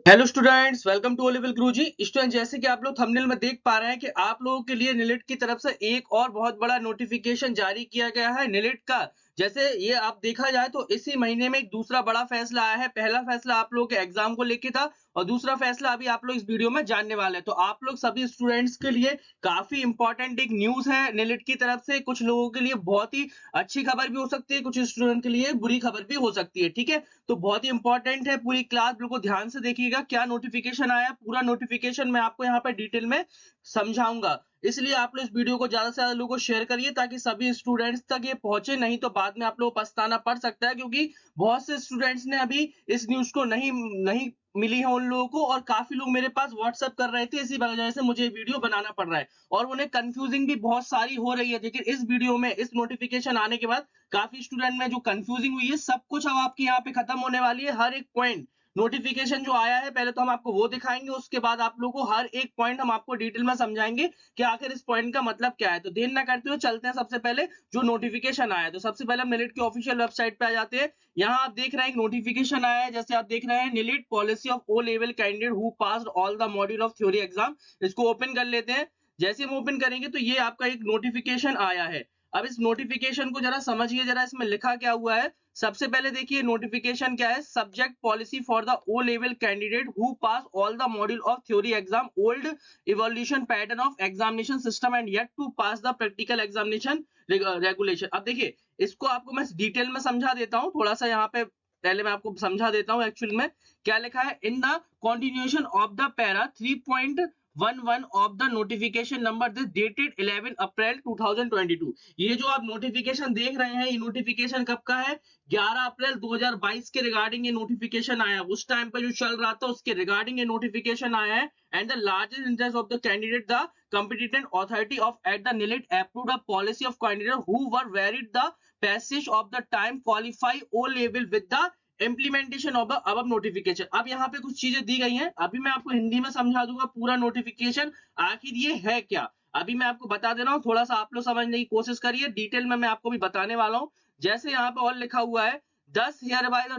Hello students, welcome to O level Guruji. Student, जैसे कि आप लोग थंबनेल में देख पा रहे हैं कि आप लोगों के लिए निलिट की तरफ से एक और बहुत बड़ा नोटिफिकेशन जारी किया गया है निलिट का। जैसे ये आप देखा जाए तो इसी महीने में एक दूसरा बड़ा फैसला आया है। पहला फैसला आप लोगों के एग्जाम को लेके था और दूसरा फैसला अभी आप लोग इस वीडियो में जानने वाले हैं। तो आप लोग सभी स्टूडेंट्स के लिए काफी इंपॉर्टेंट एक न्यूज है निलिट की तरफ से। कुछ लोगों के लिए बहुत ही अच्छी खबर भी हो सकती है, कुछ स्टूडेंट के लिए बुरी खबर भी हो सकती है। ठीक है, तो बहुत ही इंपॉर्टेंट है। पूरी क्लास बिल्कुल ध्यान से देखिएगा, क्या नोटिफिकेशन आया, पूरा नोटिफिकेशन मैं आपको यहाँ पे डिटेल में समझाऊंगा। इसलिए आप लोग इस वीडियो को ज्यादा से ज्यादा लोगों को शेयर करिए ताकि सभी स्टूडेंट्स तक ये पहुंचे, नहीं तो बाद में आप लोगों को पछताना पड़ सकता है, क्योंकि बहुत से स्टूडेंट्स ने अभी इस न्यूज को नहीं नहीं मिली है उन लोगों को, और काफी लोग मेरे पास व्हाट्सएप कर रहे थे। इसी वजह से मुझे वीडियो बनाना पड़ रहा है और उन्हें कंफ्यूजिंग भी बहुत सारी हो रही है। लेकिन इस वीडियो में इस नोटिफिकेशन आने के बाद काफी स्टूडेंट में जो कंफ्यूजिंग हुई है, सब कुछ अब आपकी यहाँ पे खत्म होने वाली है। हर एक पॉइंट नोटिफिकेशन जो आया है, पहले तो हम आपको वो दिखाएंगे, उसके बाद आप लोगों को हर एक पॉइंट हम आपको डिटेल में समझाएंगे कि आखिर इस पॉइंट का मतलब क्या है। तो देर ना करते हुए चलते हैं सबसे पहले जो नोटिफिकेशन आया है। तो सबसे पहले हम निलिट की ऑफिशियल वेबसाइट पे आ जाते हैं। यहाँ आप देख रहे हैं एक नोटिफिकेशन आया है, जैसे आप देख रहे हैं, NIELIT policy of O level candidate who passed all the module of theory exam. इसको ओपन कर लेते हैं। जैसे हम ओपन करेंगे तो ये आपका एक नोटिफिकेशन आया है। अब इस नोटिफिकेशन को जरा समझिए, जरा इसमें लिखा क्या हुआ है। सबसे पहले देखिए नोटिफिकेशन क्या है। Subject policy for the O level candidate who pass all the module of theory exam old evolution pattern of examination system and yet to pass the practical examination regulation. अब देखिए, इसको आपको मैं डिटेल में समझा देता हूँ। थोड़ा सा यहाँ पे पहले मैं आपको समझा देता हूँ एक्चुअल में क्या लिखा है। In the continuation of the para 3.11 of the notification number this dated 11 अप्रैल 2022। ये जो आप नोटिफिकेशन देख रहे हैं, ये नोटिफिकेशन कब का है? 11 अप्रैल 2022 के रिगार्डिंग ये नोटिफिकेशन आया। उस टाइम पर जो चल रहा था उसके रिगार्डिंग ये नोटिफिकेशन आया है। And the largest interest of the candidate the competent authority of at the NILIT approved a policy of candidate who were varied the passage of the time qualify O level with the implementation of अब notification. अब यहाँ पे कुछ चीजें दी गई हैं, अभी मैं आपको हिंदी में समझा दूंगा पूरा नोटिफिकेशन आखिर ये है क्या। अभी मैं आपको बता दे रहा हूँ, थोड़ा सा आप लोग समझने की कोशिश करिए, डिटेल में मैं आपको भी बताने वाला हूँ। जैसे यहाँ पे और लिखा हुआ है, thus hereby the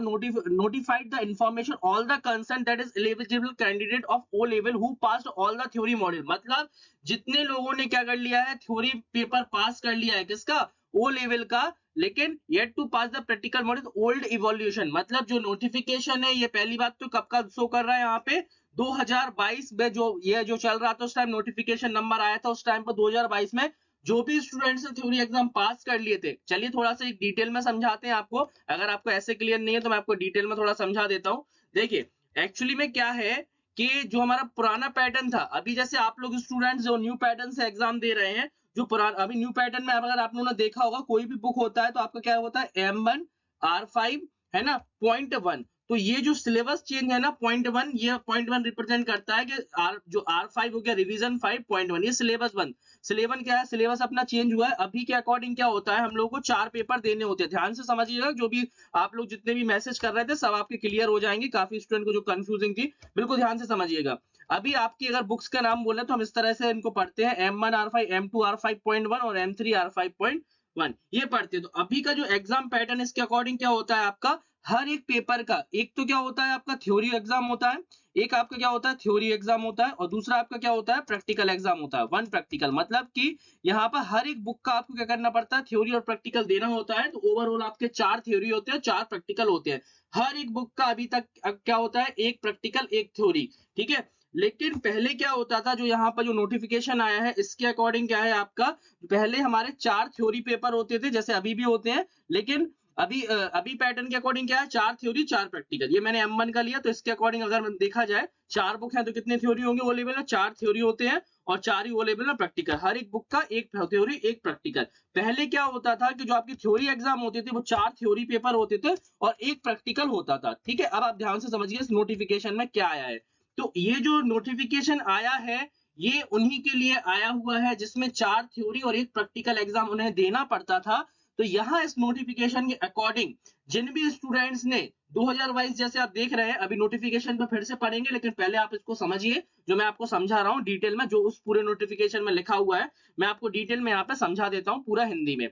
notified the information all the concern that is eligible candidate of O level who passed all the theory module। मतलब जितने लोगों ने क्या कर लिया है, थ्योरी पेपर पास कर लिया है, किसका? ओ लेवल का, लेकिन yet to pass the practical module old evolution. मतलब जो नोटिफिकेशन है, ये पहली बात तो कब का शो कर रहा है यहाँ पे, 2022 में जो ये जो चल रहा था उस टाइम नोटिफिकेशन नंबर आया था, उस टाइम पर 2022 में जो भी स्टूडेंट्स ने थ्योरी एग्जाम पास कर लिए थे। चलिए थोड़ा सा एक डिटेल में समझाते हैं आपको, अगर आपको ऐसे क्लियर नहीं है तो मैं आपको डिटेल में थोड़ा समझा देता हूँ। देखिए एक्चुअली में क्या है कि जो हमारा पुराना पैटर्न था, अभी जैसे आप लोग स्टूडेंट्स जो न्यू पैटर्न से एग्जाम दे रहे हैं, जो पुराना अभी न्यू पैटर्न में अगर आप लोगों ने देखा होगा, कोई भी बुक होता है तो आपका क्या होता है, M1 R5 है ना, .1। तो ये जो सिलेबस चेंज है ना, .1, ये .1 रिप्रेजेंट करता है कि जो R5 हो गया, रिवीजन 5.1, ये सिलेबस क्या है, सिलेबस अपना चेंज हुआ है। अभी के अकॉर्डिंग क्या होता है, हम लोगों को 4 पेपर देने होते हैं। ध्यान से समझिएगा, जो भी आप लोग जितने भी मैसेज कर रहे थे सब आपके क्लियर हो जाएंगे। काफी स्टूडेंट को जो कंफ्यूजिंग थी, बिल्कुल ध्यान से समझिएगा। अभी आपकी अगर बुक्स का नाम बोले तो हम इस तरह से इनको पढ़ते हैं, M1 R5, M2 R5.1 और M3 R5.1, ये पढ़ते हैं। तो अभी का जो एग्जाम पैटर्न, इसके अकॉर्डिंग क्या होता है आपका, हर एक पेपर का एक तो क्या होता है आपका थ्योरी एग्जाम होता है, एक आपका क्या होता है थ्योरी एग्जाम होता है, और दूसरा आपका क्या होता है प्रैक्टिकल एग्जाम होता है। वन प्रैक्टिकल, मतलब कि यहाँ पर हर एक बुक का आपको क्या करना पड़ता है, थ्योरी और प्रैक्टिकल देना होता है। तो ओवरऑल आपके 4 थ्योरी होते हैं, 4 प्रैक्टिकल होते हैं। हर एक बुक का अभी तक क्या होता है, एक प्रैक्टिकल एक थ्योरी। ठीक है, लेकिन पहले क्या होता था, जो यहाँ पर जो नोटिफिकेशन आया है इसके अकॉर्डिंग क्या है आपका, पहले हमारे 4 थ्योरी पेपर होते थे, जैसे अभी भी होते हैं, लेकिन अभी पैटर्न के अकॉर्डिंग क्या है, 4 थ्योरी 4 प्रैक्टिकल। ये मैंने M1 का लिया, तो इसके अकॉर्डिंग अगर देखा जाए 4 बुक है तो कितने थ्योरी होंगे वो लेवल में, 4 थ्योरी होते हैं और 4 ही वो लेवल में प्रैक्टिकल। हर एक बुक का एक थ्योरी एक प्रैक्टिकल। पहले क्या होता था कि जो आपकी थ्योरी एग्जाम होते थे वो 4 थ्योरी पेपर होते थे और एक प्रैक्टिकल होता था। ठीक है, अब आप ध्यान से समझिए इस नोटिफिकेशन में क्या आया है। तो ये जो नोटिफिकेशन आया है, ये उन्हीं के लिए आया हुआ है जिसमें 4 थ्योरी और एक प्रैक्टिकल एग्जाम उन्हें देना पड़ता था। तो यहाँ इस नोटिफिकेशन के अकॉर्डिंग जिन भी स्टूडेंट्स ने 2022, जैसे आप देख रहे हैं, अभी नोटिफिकेशन पे फिर से पढ़ेंगे, लेकिन पहले आप इसको समझिए जो मैं आपको समझा रहा हूँ डिटेल में, जो उस पूरे नोटिफिकेशन में लिखा हुआ है मैं आपको डिटेल में यहाँ पे समझा देता हूँ पूरा हिंदी में।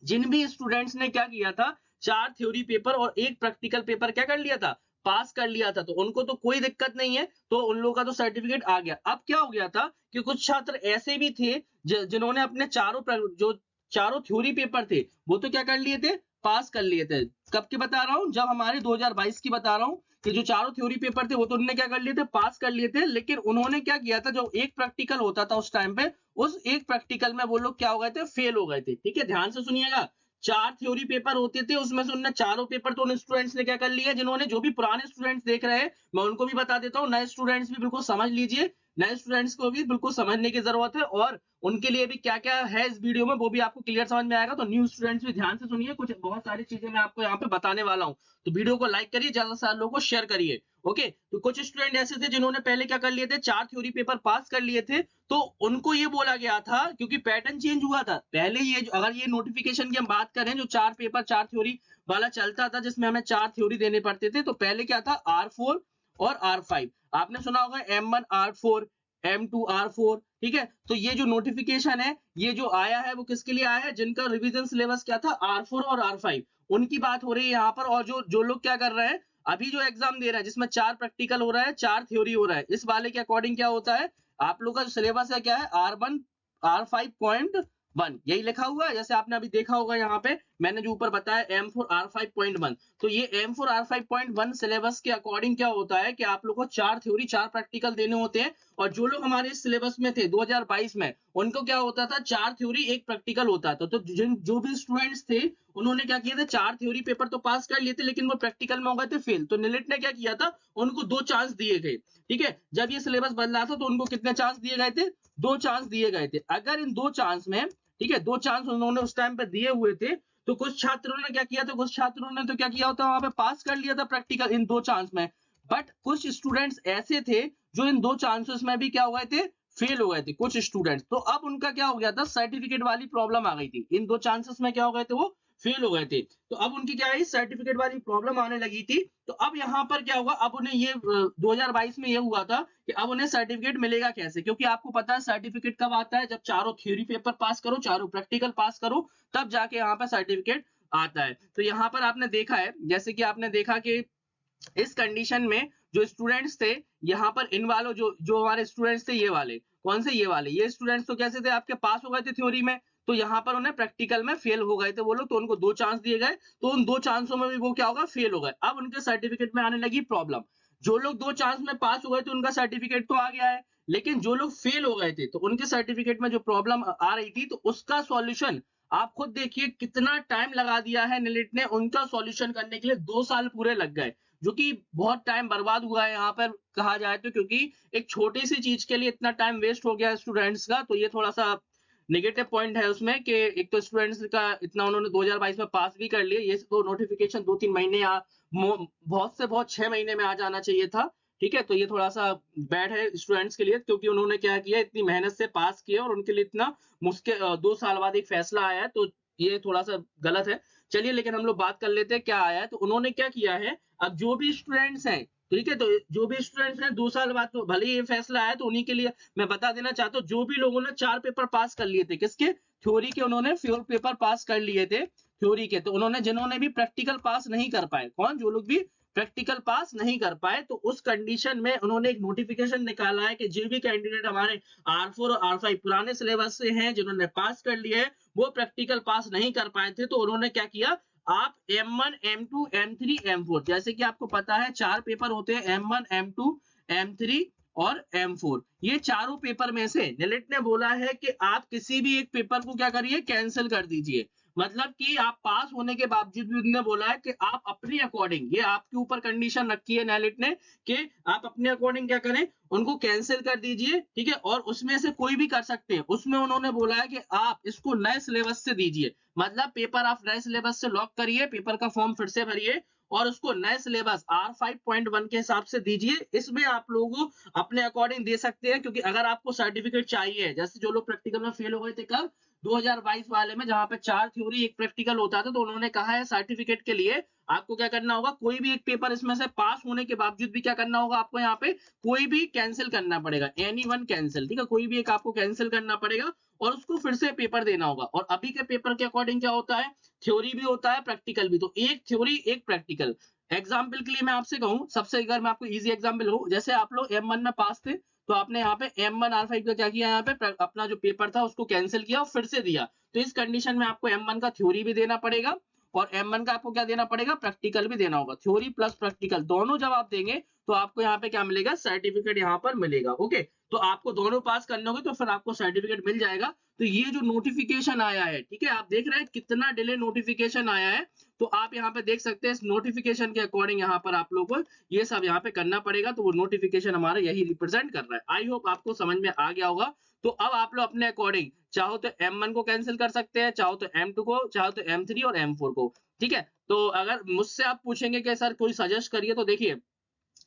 जिन भी स्टूडेंट्स ने क्या किया था, 4 थ्योरी पेपर और एक प्रैक्टिकल पेपर क्या कर लिया था, पास कर लिया था, तो उनको तो कोई दिक्कत नहीं है, तो उन लोगों का तो सर्टिफिकेट आ गया। अब क्या हो गया था कि कुछ छात्र ऐसे भी थे जिन्होंने अपने जो चारों थ्योरी पेपर थे, वो तो क्या कर लिए थे, पास कर लिए थे। कब की बता रहा हूँ, जब हमारे 2022 की बता रहा हूँ कि जो चारों थ्योरी पेपर थे वो तो उन्होंने क्या कर लिए थे, पास कर लिए थे। लेकिन उन्होंने क्या किया था, जो एक प्रैक्टिकल होता था उस टाइम पे, उस एक प्रैक्टिकल में वो लोग क्या हो गए थे, फेल हो गए थे। ठीक है, ध्यान से सुनिएगा। 4 थ्योरी पेपर होते थे, उसमें से उनने चारों पेपर तो उन स्टूडेंट्स ने क्या कर लिया, जिन्होंने, जो भी पुराने स्टूडेंट्स देख रहे हैं, मैं उनको भी बता देता हूँ, नए स्टूडेंट्स भी बिल्कुल समझ लीजिए, नए स्टूडेंट्स को भी बिल्कुल समझने की जरूरत है, और उनके लिए भी क्या-क्या है इस वीडियो में वो भी आपको क्लियर समझ में आएगा। तो न्यू स्टूडेंट्स भी ध्यान से सुनिए, कुछ बहुत सारी चीजें मैं आपको यहाँ पे बताने वाला हूँ। तो वीडियो को लाइक करिए, ज्यादा से ज्यादा लोगों को शेयर करिए। ओके, तो कुछ स्टूडेंट ऐसे थे जिन्होंने पहले क्या कर लिए थे, 4 थ्योरी पेपर पास कर लिए थे, तो उनको ये बोला गया था, क्योंकि पैटर्न चेंज हुआ था। पहले ये अगर ये नोटिफिकेशन की हम बात करें, जो 4 पेपर 4 थ्योरी वाला चलता था, जिसमें हमें 4 थ्योरी देने पड़ते थे, तो पहले क्या था, R4 और R5। आपने सुना होगा M1 R4, M2 R4। ठीक है, तो ये जो नोटिफिकेशन है, ये जो आया है, वो किसके लिए आया है, जिनका रिवीजन सिलेबस क्या था, R4 और R5, उनकी बात हो रही है यहाँ पर। और जो लोग क्या कर रहे हैं, अभी जो एग्जाम दे रहे हैं, जिसमें 4 प्रैक्टिकल हो रहा है, 4 थ्योरी हो रहा है, इस वाले के अकॉर्डिंग क्या होता है, आप लोग का जो सिलेबस है क्या है, R1 R5.1, यही लिखा हुआ है। जैसे आपने अभी देखा होगा यहाँ पे मैंने जो ऊपर बताया M4 R5.1, तो ये M4 R5.1 सिलेबस के अकॉर्डिंग क्या होता है कि आप लोग को 4 थ्योरी 4 प्रैक्टिकल देने होते हैं। और जो लोग हमारे इस सिलेबस में थे 2022 में, उनको क्या होता था, 4 थ्योरी 1 प्रैक्टिकल होता था। तो जो भी स्टूडेंट्स थे, उन्होंने क्या किया था, 4 थ्योरी पेपर तो पास कर लिए थे, लेकिन वो प्रैक्टिकल में हो गए थे फेल। तो निलिट ने क्या किया था, उनको 2 चांस दिए गए। ठीक है, जब ये सिलेबस बदला था तो उनको कितने चांस दिए गए थे, 2 चांस दिए गए थे। अगर इन 2 चांस में, ठीक है, 2 चांस उन्होंने उस टाइम पे दिए हुए थे, तो कुछ छात्रों ने क्या किया था, कुछ छात्रों ने तो क्या किया होता, वहां पे पास कर लिया था प्रैक्टिकल इन 2 चांस में। बट कुछ स्टूडेंट्स ऐसे थे जो इन 2 चांसेस में भी क्या हो गए थे, फेल हो गए थे कुछ स्टूडेंट्स। तो अब उनका क्या हो गया था, सर्टिफिकेट वाली प्रॉब्लम आ गई थी। इन 2 चांसेस में क्या हो गए थे, वो फेल हो गए थे। तो अब उनकी क्या है, सर्टिफिकेट वाली प्रॉब्लम आने लगी थी। तो अब यहाँ पर क्या हुआ, अब उन्हें ये 2022 में ये हुआ था कि अब उन्हें सर्टिफिकेट मिलेगा कैसे, क्योंकि आपको पता है सर्टिफिकेट कब आता है, जब चारों थ्योरी पेपर पास करो, चारों प्रैक्टिकल पास करो, तब जाके यहाँ पर सर्टिफिकेट आता है। तो यहाँ पर आपने देखा है, जैसे कि आपने देखा कि इस कंडीशन में जो स्टूडेंट्स थे, यहाँ पर इन वालों जो जो हमारे स्टूडेंट्स थे, ये वाले कौन से, ये वाले, ये स्टूडेंट्स तो कैसे थे, आपके पास हो गए थे थ्योरी में, तो यहाँ पर उन्हें प्रैक्टिकल में फेल हो गए थे वो लोग, तो उनको 2 चांस दिए गए, तो उन 2 चांसों में भी वो क्या होगा, फेल हो गए। अब उनके सर्टिफिकेट में आने लगी प्रॉब्लम। जो लोग 2 चांस में पास हो गए थे उनका सर्टिफिकेट तो आ गया है, लेकिन जो लोग फेल हो गए थे, तो उनके सर्टिफिकेट में जो प्रॉब्लम आ रही थी, तो उसका सॉल्यूशन आप खुद देखिए कितना टाइम लगा दिया है निलिट ने, उनका सॉल्यूशन करने के लिए 2 साल पूरे लग गए, जो कि बहुत टाइम बर्बाद हुआ है यहाँ पर कहा जाए तो, क्योंकि एक छोटी सी चीज के लिए इतना टाइम वेस्ट हो गया स्टूडेंट्स का। तो ये थोड़ा सा नेगेटिव पॉइंट है उसमें कि एक तो स्टूडेंट्स का इतना उन्होंने 2022 में पास भी कर लिया, ये तो नोटिफिकेशन 2-3 महीने या बहुत से बहुत 6 महीने में आ जाना चाहिए था। ठीक है, तो ये थोड़ा सा बैड है स्टूडेंट्स के लिए, क्योंकि उन्होंने क्या किया, इतनी मेहनत से पास किया और उनके लिए इतना मुश्किल 2 साल बाद एक फैसला आया है, तो ये थोड़ा सा गलत है। चलिए, लेकिन हम लोग बात कर लेते हैं क्या आया है। तो उन्होंने क्या किया है, अब जो भी स्टूडेंट्स हैं, ठीक है, तो जो भी स्टूडेंट्स हैं 2 साल बाद, तो भले ही ये फैसला आया, तो उन्हीं के लिए मैं बता देना चाहता हूँ, जो भी लोगों ने 4 पेपर पास कर लिए थे, किसके, थ्योरी के, उन्होंने 4 पेपर पास कर लिए थे थ्योरी के, तो उन्होंने, जिन्होंने भी प्रैक्टिकल पास नहीं कर पाए, कौन, जो लोग भी प्रैक्टिकल पास नहीं कर पाए, तो उस कंडीशन में उन्होंने एक नोटिफिकेशन निकाला है कि जो भी कैंडिडेट हमारे R4 और R5 पुराने सिलेबस से हैं, जिन्होंने पास कर लिए है, वो प्रैक्टिकल पास नहीं कर पाए थे, तो उन्होंने क्या किया, आप M1 M2 M3 M4, जैसे कि आपको पता है 4 पेपर होते हैं, M1 M2 M3 और M4, ये चारों पेपर में से निलिट ने बोला है कि आप किसी भी एक पेपर को क्या करिए, कैंसिल कर दीजिए। मतलब कि आप पास होने के बावजूद भी उन्होंने बोला है कि आप अपने अकॉर्डिंग, ये आपके ऊपर कंडीशन रखी है निलिट ने, कि आप अपने अकॉर्डिंग क्या करें, उनको कैंसिल कर दीजिए। ठीक है, और उसमें से कोई भी कर सकते हैं। उसमें उन्होंने बोला है कि आप इसको नए सिलेबस से दीजिए, मतलब पेपर आप नए सिलेबस से लॉक करिए, पेपर का फॉर्म फिर से भरिए और उसको नए सिलेबस R5.1 के हिसाब से दीजिए। इसमें आप लोग अपने अकॉर्डिंग दे सकते हैं, क्योंकि अगर आपको सर्टिफिकेट चाहिए, जैसे जो लोग प्रैक्टिकल में फेल हो गए थे कब, 2022 वाले में, जहां पे 4 थ्योरी 1 प्रैक्टिकल होता था, तो उन्होंने कहा है सर्टिफिकेट के लिए आपको क्या करना होगा, कोई भी एक पेपर इसमें से पास होने के बावजूद भी क्या करना होगा, आपको यहाँ पे कोई भी कैंसिल करना पड़ेगा, एनी वन कैंसिल। ठीक है, कोई भी एक आपको कैंसिल करना पड़ेगा और उसको फिर से पेपर देना होगा। और अभी के पेपर के अकॉर्डिंग क्या होता है, थ्योरी भी होता है, प्रैक्टिकल भी, तो एक थ्योरी एक प्रैक्टिकल, एग्जाम्पल के लिए मैं आपसे कहूँ, सबसे अगर मैं आपको इजी एग्जाम्पल हूँ, जैसे आप लोग M1 में पास थे तो आपने यहाँ पे M1 R5 का क्या किया, यहाँ पे अपना जो पेपर था उसको कैंसिल किया और फिर से दिया। तो इस कंडीशन में आपको M1 का थ्योरी भी देना पड़ेगा और M1 का आपको क्या देना पड़ेगा, प्रैक्टिकल भी देना होगा। थ्योरी प्लस प्रैक्टिकल दोनों जब आप देंगे तो आपको यहाँ पे क्या मिलेगा, सर्टिफिकेट यहाँ पर मिलेगा। ओके, तो आपको दोनों पास करने होंगे तो फिर आपको सर्टिफिकेट मिल जाएगा। तो ये जो नोटिफिकेशन आया है, ठीक है, आप देख रहे हैं कितना डिले नोटिफिकेशन आया है। तो आप यहाँ पे देख सकते हैं इस नोटिफिकेशन के अकॉर्डिंग यहाँ पर आप लोगों को ये सब यहाँ पे करना पड़ेगा। तो वो नोटिफिकेशन हमारा यही रिप्रेजेंट कर रहा है। आई होप आपको समझ में आ गया होगा। तो अब आप लोग अपने अकॉर्डिंग चाहो तो M1 को कैंसिल कर सकते हैं, चाहो तो M2 को, चाहो तो M3 और M4 को। ठीक है, तो अगर मुझसे आप पूछेंगे कि सर कोई सजेस्ट करिए, तो देखिए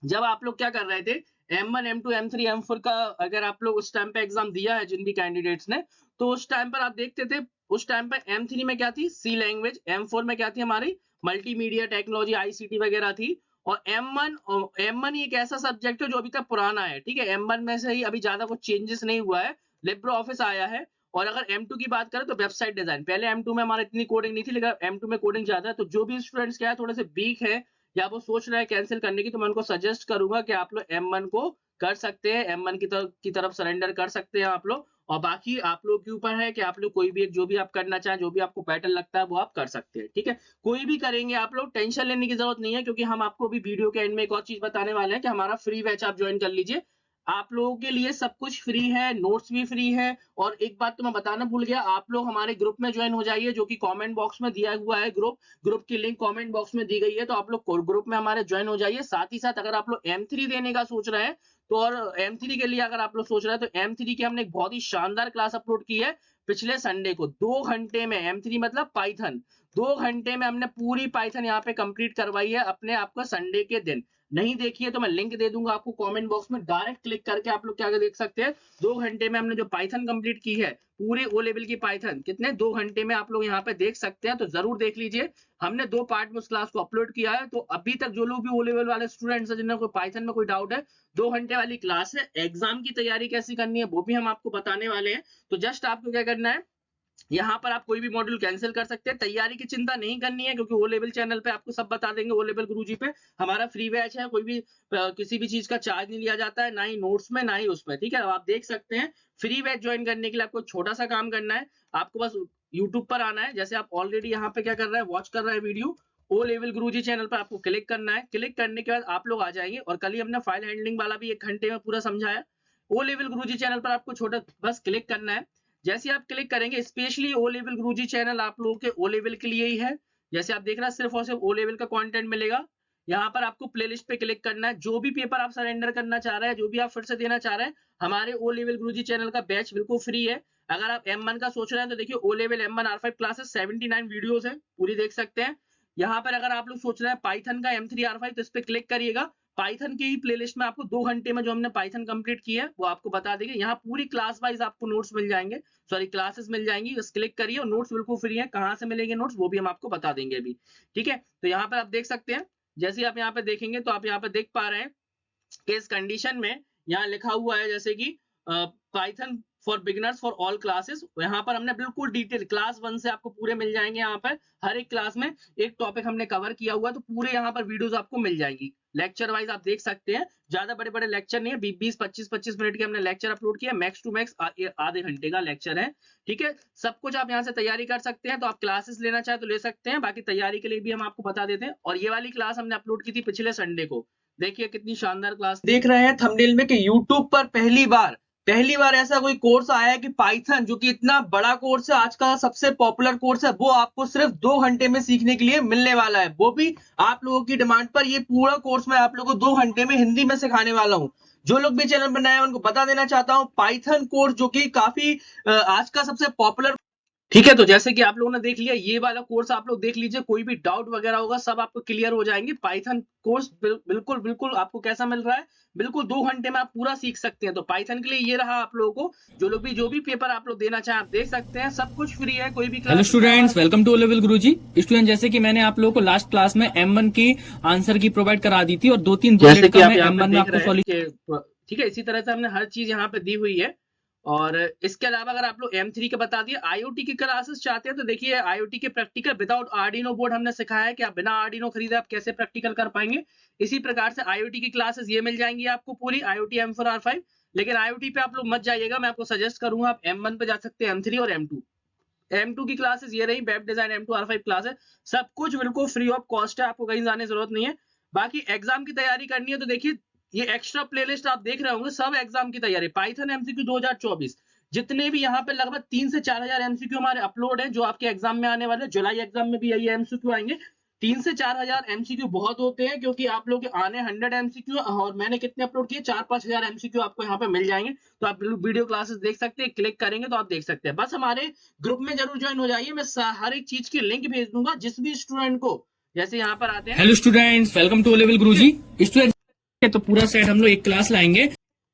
जब आप लोग क्या कर रहे थे, M1 M2 M3 M4 का अगर आप लोग उस टाइम पे एग्जाम दिया है जिन भी कैंडिडेट्स ने, तो उस टाइम पर आप देखते थे उस टाइम पे M3 में क्या थी, सी लैंग्वेज, M4 में क्या थी, हमारी मल्टीमीडिया टेक्नोलॉजी ICT वगैरह थी। और M1 एक ऐसा सब्जेक्ट है जो अभी तक पुराना है। ठीक है, M1 में से ही अभी ज्यादा कुछ चेंजेस नहीं हुआ है, लिब्रो ऑफिस आया है। और अगर M2 की बात करें तो वेबसाइट डिजाइन, पहले M2 में हमारा इतनी कोडिंग नहीं थी, लेकिन M2 में कोडिंग ज्यादा है। तो जो भी स्टूडेंट्स क्या है थोड़े से वीक है या वो सोच रहे हैं कैंसिल करने की, तो मैं उनको सजेस्ट करूंगा कि आप लोग M1 को कर सकते हैं, M1 की तरफ सरेंडर कर सकते हैं आप लोग। और बाकी आप लोग के ऊपर है कि आप लोग कोई भी एक जो भी आप करना चाहें, जो भी आपको पैटर्न लगता है वो आप कर सकते हैं। ठीक है, कोई भी करेंगे आप लोग, टेंशन लेने की जरूरत नहीं है, क्योंकि हम आपको भी वीडियो के एंड में एक और चीज बताने वाले हैं कि हमारा फ्री बैच आप ज्वाइन कर लीजिए। आप लोगों के लिए सब कुछ फ्री है, नोट्स भी फ्री है। और एक बात तो मैं बताना भूल गया, आप लोग हमारे ग्रुप में ज्वाइन हो जाइए, जो कि कमेंट बॉक्स में दिया हुआ है। ग्रुप की लिंक कमेंट बॉक्स में दी गई है, तो आप लोग ग्रुप में हमारे ज्वाइन हो जाइए। साथ ही साथ अगर आप लोग M3 देने का सोच रहे हैं, तो और M3 के लिए अगर आप लोग सोच रहे हैं, तो M3 की हमने एक बहुत ही शानदार क्लास अपलोड की है पिछले संडे को। 2 घंटे में M3 मतलब पाइथन, 2 घंटे में हमने पूरी पाइथन यहाँ पे कंप्लीट करवाई है अपने आपको संडे के दिन। नहीं देखिए तो मैं लिंक दे दूंगा आपको कमेंट बॉक्स में, डायरेक्ट क्लिक करके आप लोग क्या देख सकते हैं। 2 घंटे में हमने जो पाइथन कंप्लीट की है, पूरी O लेवल की पाइथन, कितने 2 घंटे में आप लोग यहाँ पे देख सकते हैं। तो जरूर देख लीजिए, हमने 2 पार्ट में उस क्लास को अपलोड किया है। तो अभी तक जो लोग भी O लेवल वाले स्टूडेंट्स हैं जिन्हें कोई पाइथन में कोई डाउट है, 2 घंटे वाली क्लास है। एग्जाम की तैयारी कैसी करनी है वो भी हम आपको बताने वाले हैं। तो जस्ट आपको क्या करना है, यहाँ पर आप कोई भी मॉड्यूल कैंसिल कर सकते हैं, तैयारी की चिंता नहीं करनी है, क्योंकि O लेवल चैनल पे आपको सब बता देंगे। O लेवल गुरुजी पे हमारा फ्री बैच है, कोई भी किसी भी चीज का चार्ज नहीं लिया जाता है, ना ही नोट्स में ना ही उसमें। ठीक है, आप देख सकते हैं। फ्री बैच ज्वाइन करने के लिए आपको छोटा सा काम करना है, आपको बस यूट्यूब पर आना है। जैसे आप ऑलरेडी यहाँ पे क्या कर रहे हैं, वॉच कर रहे हैं वीडियो, O लेवल गुरुजी चैनल पर आपको क्लिक करना है। क्लिक करने के बाद आप लोग आ जाएंगे, और कल ही हमने फाइल हैंडलिंग वाला भी 1 घंटे में पूरा समझाया। O लेवल गुरुजी चैनल पर आपको छोटा बस क्लिक करना है। जैसे आप क्लिक करेंगे, स्पेशली O लेवल गुरुजी चैनल आप लोगों के O लेवल के लिए ही है। जैसे आप देख रहे हैं, सिर्फ और सिर्फ O लेवल का कंटेंट मिलेगा। यहाँ पर आपको प्लेलिस्ट पे क्लिक करना है। जो भी पेपर आप सरेंडर करना चाह रहे हैं, जो भी आप फिर से देना चाह रहे हैं, हमारे O लेवल गुरुजी चैनल का बैच बिल्कुल फ्री है। अगर आप M1 का सोच रहे हैं तो देखिए O level M1 R5 classes 79 videos है, पूरी देख सकते हैं। यहाँ पर अगर आप लोग सोच रहे हैं पाइथन का M3 R5, तो इस पे क्लिक करिएगा। पाइथन की ही प्लेलिस्ट में आपको 2 घंटे में जो हमने पाइथन कंप्लीट की है वो आपको बता देंगे। यहाँ पूरी क्लास वाइज आपको नोट्स मिल जाएंगे, सॉरी क्लासेस मिल जाएंगी। बस क्लिक करिए, और नोट्स बिल्कुल फ्री है। कहाँ से मिलेंगे नोट्स वो भी हम आपको बता देंगे अभी। ठीक है, तो यहाँ पर आप देख सकते हैं। जैसे ही आप यहाँ पे देखेंगे तो आप यहाँ पे देख पा रहे हैं कि इस कंडीशन में यहाँ लिखा हुआ है जैसे कि Python for beginners for all classes. यहाँ पर हमने बिल्कुल डिटेल क्लास 1 से आपको पूरे मिल जाएंगे। यहाँ पर हर एक क्लास में एक टॉपिक हमने कवर किया हुआ है, तो पूरे यहाँ पर वीडियोस आपको मिल जाएंगी। लेक्चर वाइज आप देख सकते हैं, ज्यादा बड़े बड़े लेक्चर नहीं है, 20-25 मिनट के हमने लेक्चर अपलोड किया। मैक्स टू मैक्स आधे घंटे का लेक्चर है। ठीक है, सब कुछ आप यहाँ से तैयारी कर सकते हैं। तो आप क्लासेस लेना चाहे तो ले सकते हैं, बाकी तैयारी के लिए भी हम आपको बता देते हैं। और ये वाली क्लास हमने अपलोड की थी पिछले संडे को। देखिए कितनी शानदार क्लास देख रहे हैं थंबनेल में कि YouTube पर पहली बार ऐसा कोई कोर्स आया है कि पाइथन, जो कि इतना बड़ा कोर्स है, आज का सबसे पॉपुलर कोर्स है, वो आपको सिर्फ 2 घंटे में सीखने के लिए मिलने वाला है। वो भी आप लोगों की डिमांड पर। ये पूरा कोर्स मैं आप लोगों को 2 घंटे में हिंदी में सिखाने वाला हूँ। जो लोग भी चैनल पर नए हैं उनको बता देना चाहता हूँ, पाइथन कोर्स जो कि काफी आज का सबसे पॉपुलर। ठीक है, तो जैसे कि आप लोगों ने देख लिया, ये वाला कोर्स आप लोग देख लीजिए। कोई भी डाउट वगैरह होगा सब आपको क्लियर हो जाएंगे। पाइथन कोर्स बिल्कुल बिल्कुल आपको कैसा मिल रहा है, बिल्कुल 2 घंटे में आप पूरा सीख सकते हैं। तो पाइथन के लिए ये रहा आप लोगों को। जो भी पेपर आप लोग देना चाहें आप देख सकते हैं, सब कुछ फ्री है। कोई भी class. Hello students, welcome to O level Guruji. Student, जैसे कि मैंने आप लोगों को लास्ट क्लास में M1 की आंसर की प्रोवाइड करा दी थी, और 2-3 जैसे कि आप M1 में आपको सॉल्यूशन। ठीक है, इसी तरह से हमने हर चीज यहाँ पे दी हुई है। और इसके अलावा अगर आप लोग M3 के बता दिए, IoT की क्लासेस चाहते हैं तो देखिए IoT के प्रैक्टिकल विदाउट आर्डिनो बोर्ड हमने सिखाया है कि आप बिना आर्डिनो खरीदे आप कैसे प्रैक्टिकल कर पाएंगे। इसी प्रकार से IoT की क्लासेस ये मिल जाएंगी आपको पूरी IoT M4 R5। लेकिन IoT पे आप लोग मत जाइएगा, मैं आपको सजेस्ट करूंगा आप M1 पे जा सकते हैं, M3 और M2 की क्लासेस ये रही, web design M2 R5 class है। सब कुछ बिल्कुल फ्री ऑफ कॉस्ट है, आपको कहीं जाने की जरूरत नहीं है। बाकी एग्जाम की तैयारी करनी है तो देखिए ये एक्स्ट्रा प्लेलिस्ट आप देख रहे होंगे, सब एग्जाम की तैयारी पाइथन MCQ 2024 जितने भी यहाँ पे लगभग 3 से 4 हजार MCQ हमारे अपलोड है जो आपके एग्जाम में आने वाले, जुलाई एग्जाम में भी यही MCQ आएंगे। 3 से 4 हजार MCQ बहुत होते हैं क्योंकि आप लोग के आने 100 MCQ और मैंने कितने अपलोड किए 4-5 हजार MCQ आपको यहाँ पे मिल जाएंगे। तो आप वीडियो क्लासेस देख सकते हैं, क्लिक करेंगे तो आप देख सकते हैं। बस हमारे ग्रुप में जरूर ज्वाइन हो जाइए, मैं हर एक चीज की लिंक भेज दूंगा जिस भी स्टूडेंट को। जैसे यहाँ पर आते हैं, hello students, welcome to level Guruji. Student तो पूरा सेट हम लोग एक क्लास लाएंगे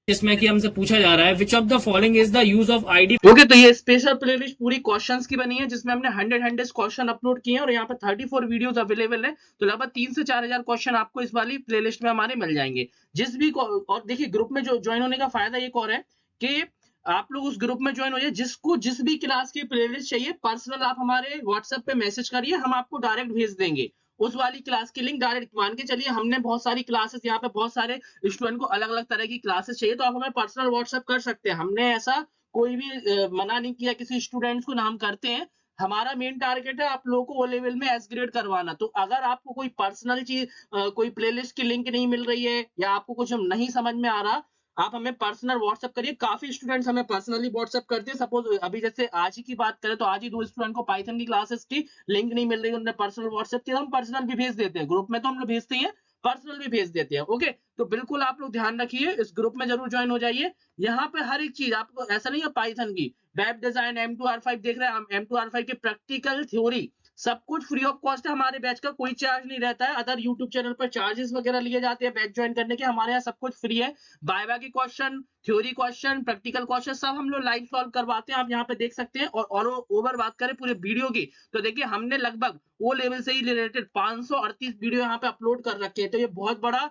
जिसमें कि हमसे पूछा जा रहा है which of the following is the use of ID. Okay, तो ये स्पेशल प्लेलिस्ट पूरी क्वेश्चंस की बनी है जिसमें हमने 100 क्वेश्चन अपलोड किए हैं और यहाँ पर 34 वीडियोस अवेलेबल है। तो लगभग 3 से 4 हजार क्वेश्चन आपको इस वाली प्लेलिस्ट में हमारे मिल जाएंगे। जिस भी और देखिए ग्रुप में जो ज्वाइन होने का फायदा एक और है कि आप लोग उस ग्रुप में ज्वाइन हो जाइए, जिसको जिस भी क्लास की प्लेलिस्ट चाहिए पर्सनल आप हमारे व्हाट्सएप पे मैसेज करिए, हम आपको डायरेक्ट भेज देंगे उस वाली क्लास की लिंक डायरेक्ट। मान के चलिए हमने बहुत सारी क्लासेस, यहाँ पे बहुत सारे स्टूडेंट को अलग अलग तरह की क्लासेस चाहिए तो आप हमें पर्सनल व्हाट्सएप कर सकते हैं। हमने ऐसा कोई भी मना नहीं किया किसी स्टूडेंट्स को, ना हम करते हैं। हमारा मेन टारगेट है आप लोगों को ओ लेवल में एस ग्रेड करवाना। तो अगर आपको कोई पर्सनल चीज कोई प्लेलिस्ट की लिंक नहीं मिल रही है या आपको कुछ नहीं समझ में आ रहा, आप हमें पर्सनल व्हाट्सएप करिए। काफी स्टूडेंट्स हमें पर्सनली व्हाट्सएप करते हैं। सपोज अभी जैसे आज ही की बात करें तो आज ही 2 स्टूडेंट को पाइथन की क्लासेस की लिंक नहीं मिल रही, उन्होंने पर्सनल व्हाट्सएप किया, हम पर्सनल भी भेज देते हैं। ग्रुप में तो हम लोग भेजते हैं, पर्सनल भी भेज देते हैं। ओके, तो बिल्कुल आप लोग ध्यान रखिए, इस ग्रुप में जरूर ज्वाइन हो जाइए। यहाँ पे हर एक चीज आपको, ऐसा नहीं है पाइथन की वेब डिजाइन M2 R5 देख रहे हैं, हम M2 R5 की प्रैक्टिकल थ्योरी सब कुछ फ्री ऑफ कॉस्ट है। हमारे बैच का कोई चार्ज नहीं रहता है। अदर यूट्यूब चैनल पर चार्जेस वगैरह लिए जाते हैं बैच ज्वाइन करने के, हमारे यहाँ सब कुछ फ्री है। बायबा के question, theory question, practical question सब हम लोग लाइव सॉल्व करवाते हैं, आप यहाँ पे देख सकते हैं। और ओवर बात करें पूरे वीडियो की तो देखिए हमने लगभग वो लेवल से ही रिलेटेड 538 वीडियो यहाँ पे अपलोड कर रखे हैं। तो ये बहुत बड़ा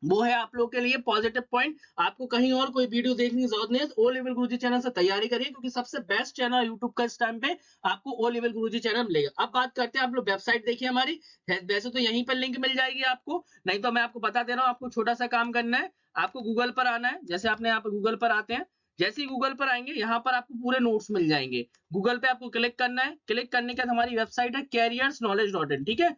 वो है आप लोग के लिए पॉजिटिव पॉइंट। आपको कहीं और कोई वीडियो देखने की जरूरत नहीं है। ओ लेवल गुरुजी चैनल से तैयारी करिए क्योंकि सबसे बेस्ट चैनल यूट्यूब का इस टाइम पे आपको ओ लेवल गुरुजी चैनल मिलेगा। अब बात करते हैं, आप लोग वेबसाइट देखिए हमारी, वैसे तो यहीं पर लिंक मिल जाएगी आपको, नहीं तो मैं आपको बता दे रहा हूँ। आपको छोटा सा काम करना है, आपको गूगल पर आना है। जैसे आपने यहाँ पे गूगल पर आते हैं, जैसे ही गूगल पर आएंगे यहाँ पर आपको पूरे नोट्स मिल जाएंगे। गूगल पे आपको क्लिक करना है, क्लिक करने के बाद हमारी वेबसाइट है careersknowledge.in, ठीक है,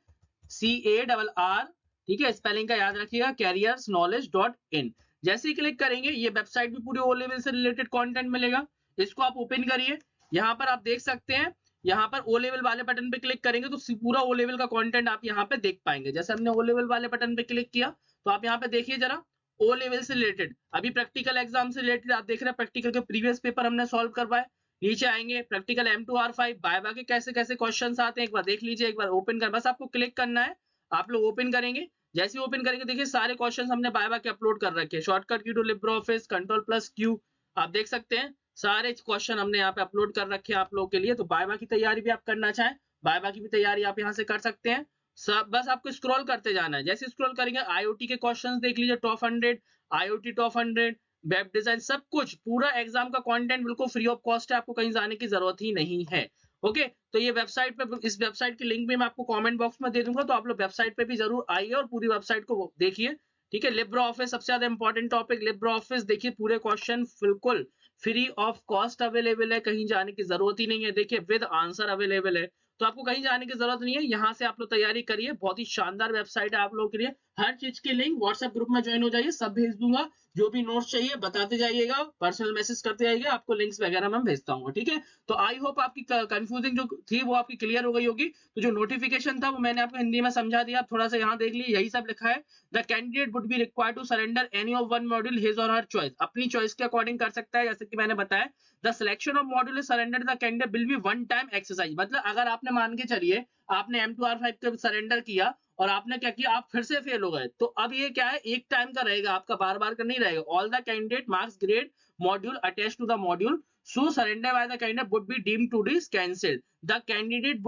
CARR, ठीक है, स्पेलिंग का याद रखिएगा, careersknowledge.in। जैसे ही क्लिक करेंगे ये वेबसाइट भी पूरे ओ लेवल से रिलेटेड कंटेंट मिलेगा। इसको आप ओपन करिए, यहाँ पर आप देख सकते हैं, यहाँ पर ओ लेवल वाले बटन पे क्लिक करेंगे तो पूरा ओ लेवल का कंटेंट आप यहाँ पे देख पाएंगे। जैसे हमने ओ लेवल वाले बटन पे क्लिक किया तो आप यहाँ पे देखिए जरा, ओ लेवल से रिलेटेड अभी प्रैक्टिकल एग्जाम से रिलेटेड आप देख रहे हैं, प्रैक्टिकल के प्रीवियस पेपर हमने सॉल्व करवाए। नीचे आएंगे प्रैक्टिकल M2 R5 बायबा के कैसे कैसे क्वेश्चंस आते हैं एक बार देख लीजिए, एक बार ओपन कर, बस आपको क्लिक करना है, आप लोग ओपन करेंगे। जैसे ओपन करेंगे देखिए सारे क्वेश्चंस हमने बायबा के अपलोड कर रखे हैं। शॉर्टकट की टू लिब्रे ऑफिस, Ctrl+Q, आप देख सकते हैं सारे क्वेश्चन हमने यहाँ पे अपलोड कर रखे हैं आप लोगों के लिए। तो बायबा की तैयारी भी आप करना चाहें, बायबा की भी तैयारी आप यहाँ से कर सकते हैं। सब बस आपको स्क्रॉल करते जाना है। जैसे स्क्रॉल करेंगे IoT के क्वेश्चंस देख लीजिए, top 100 IoT top 100 web design, सब कुछ पूरा एग्जाम का कंटेंट बिल्कुल फ्री ऑफ कॉस्ट है, आपको कहीं जाने की जरूरत ही नहीं है। ओके, तो ये वेबसाइट पे, इस वेबसाइट की लिंक भी मैं आपको कमेंट बॉक्स में दे दूंगा, तो आप लोग वेबसाइट पे भी जरूर आइए और पूरी वेबसाइट को देखिए। ठीक है, लिब्रे ऑफिस सबसे ज्यादा इंपॉर्टेंट टॉपिक, लिब्रे ऑफिस देखिए पूरे क्वेश्चन बिल्कुल फ्री ऑफ कॉस्ट अवेलेबल है, कहीं जाने की जरूरत ही नहीं है। देखिए विद आंसर अवेलेबल है, तो आपको कहीं जाने की जरूरत नहीं है। यहाँ से आप लोग तैयारी करिए, बहुत ही शानदार वेबसाइट है आप लोगों के लिए। हर चीज की लिंक व्हाट्सएप ग्रुप में ज्वाइन हो जाइए, सब भेज दूंगा। जो भी नोट्स चाहिए बताते जाइएगा, पर्सनल मैसेज करते जाइएगा, आपको लिंक्स वगैरह मैं भेजता हूँ। ठीक है, तो आई होप आपकी कंफ्यूजिंग जो थी वो आपकी क्लियर हो गई होगी। तो जो नोटिफिकेशन था वो मैंने आपको हिंदी में समझा दिया, आप थोड़ा सा यहाँ देख लीजिए, यही सब लिखा है। The candidate would be required to surrender any of one module his or her choice, अपनी चॉइस के अकॉर्डिंग कर सकता है। जैसे कि मैंने बताया, the selection of module is surrender the candidate will be one time exercise. मतलब अगर आपने मान के चलिए आपने M2 R5 को सरेंडर किया और आपने क्या किया, आप फिर से फेल हो गए, तो अब ये क्या है, एक टाइम का रहेगा, आपका बार बार का नहीं रहेगा। All the candidate marks grade module attach to the module, so surrender by the candidate would be deemed to be cancelled. The candidate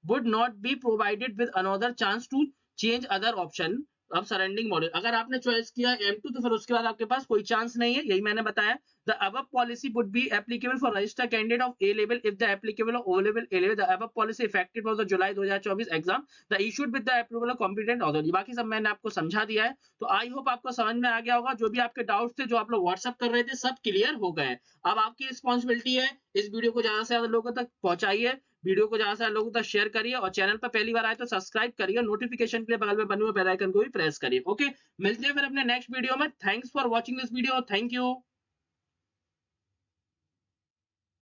would not be provided with another chance to change other option अब surrounding module अगर आपने choice किया M2 तो फिर उसके बाद आपके पास कोई चांस नहीं है, यही मैंने बताया। The above policy would be applicable for registered candidate of A level if the applicable of O level A level. The above policy effective for the July 2024 exam. The issued with the approval of competent authority. बाकी सब मैंने आपको समझा दिया है, तो I hope आपको समझ में आ गया होगा। जो भी आपके डाउट्स थे, जो आप लोग व्हाट्सअप कर रहे थे, सब क्लियर हो गए। अब आपकी रिस्पॉन्सिबिलिटी है, इस वीडियो को ज्यादा से ज्यादा लोगों तक पहुंचाइए, वीडियो को ज्यादा से ज्यादा लोगों तक शेयर करिए, और चैनल पर पहली बार आए तो सब्सक्राइब करिए, नोटिफिकेशन के लिए बगल में बने हुए बेल आइकन को भी प्रेस करिए। ओके, मिलते हैं फिर अपने नेक्स्ट वीडियो में। Thanks for watching this video, thank you.